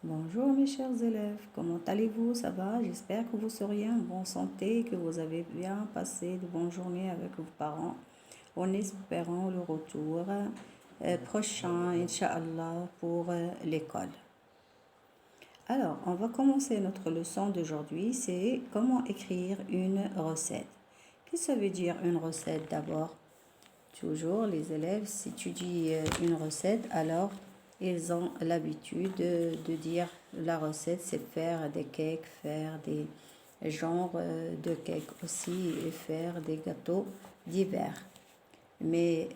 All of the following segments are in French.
Bonjour mes chers élèves, comment allez-vous? Ça va? J'espère que vous seriez en bonne santé, que vous avez bien passé de bonnes journées avec vos parents, en espérant le retour prochain, Inch'Allah, pour l'école. Alors, on va commencer notre leçon d'aujourd'hui, c'est comment écrire une recette. Qu'est-ce que ça veut dire une recette d'abord? Toujours, les élèves, si tu dis une recette, alors ils ont l'habitude de dire la recette, c'est faire des cakes, faire des genres de cakes aussi et faire des gâteaux divers. Mais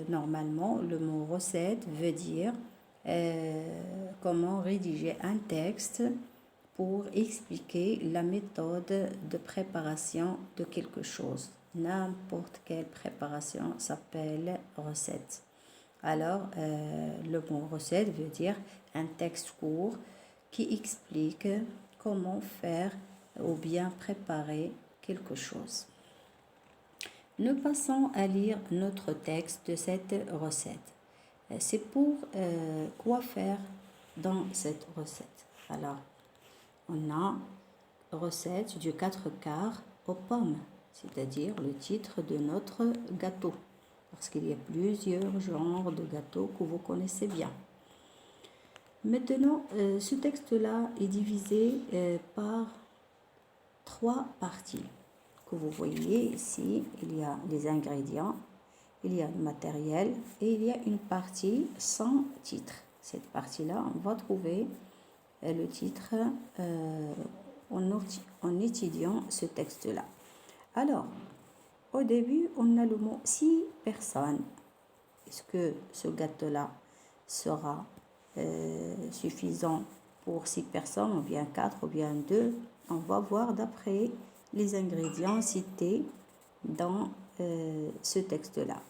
normalement, le mot recette veut dire comment rédiger un texte pour expliquer la méthode de préparation de quelque chose. N'importe quelle préparation s'appelle recette. Alors, le mot recette veut dire un texte court qui explique comment faire ou bien préparer quelque chose. Nous passons à lire notre texte de cette recette. C'est pour quoi faire dans cette recette. Alors, on a recette du 4 quarts aux pommes, c'est-à-dire le titre de notre gâteau, parce qu'il y a plusieurs genres de gâteaux que vous connaissez bien. Maintenant, ce texte-là est divisé par 3 parties. Que vous voyez ici, il y a les ingrédients, il y a le matériel et il y a une partie sans titre. Cette partie-là, on va trouver le titre en étudiant ce texte-là. Alors, au début, on a le mot 6 personnes. Est-ce que ce gâteau-là sera suffisant pour 6 personnes, ou bien 4, ou bien 2? On va voir d'après les ingrédients cités dans ce texte-là.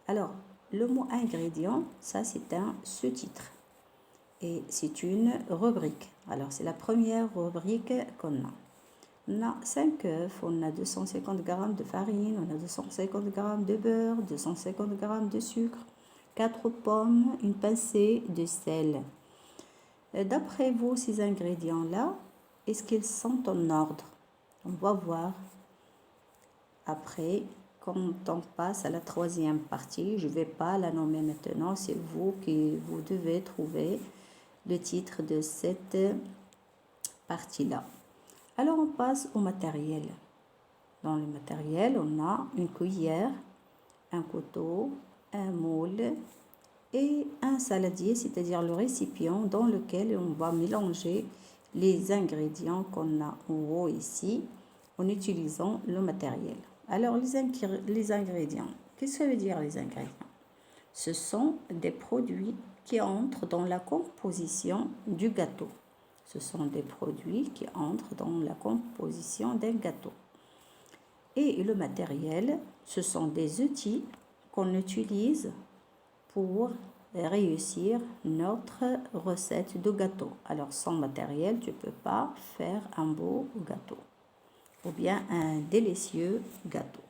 Alors, le mot ingrédient, ça c'est un sous-titre. Et c'est une rubrique. Alors, c'est la première rubrique qu'on a. On a 5 œufs, on a 250 g de farine, on a 250 g de beurre, 250 g de sucre, 4 pommes, une pincée de sel. D'après vous, ces ingrédients-là, est-ce qu'ils sont en ordre? On va voir après. Quand on passe à la troisième partie, je ne vais pas la nommer maintenant, c'est vous qui vous devez trouver le titre de cette partie-là. Alors, on passe au matériel. Dans le matériel, on a une cuillère, un couteau, un moule et un saladier, c'est-à-dire le récipient dans lequel on va mélanger les ingrédients qu'on a en haut ici en utilisant le matériel. Alors, les ingrédients. Qu'est-ce que ça veut dire les ingrédients? Ce sont des produits qui entrent dans la composition du gâteau. Ce sont des produits qui entrent dans la composition d'un gâteau. Et le matériel, ce sont des outils qu'on utilise pour réussir notre recette de gâteau. Alors, sans matériel, tu ne peux pas faire un beau gâteau ou bien un délicieux gâteau.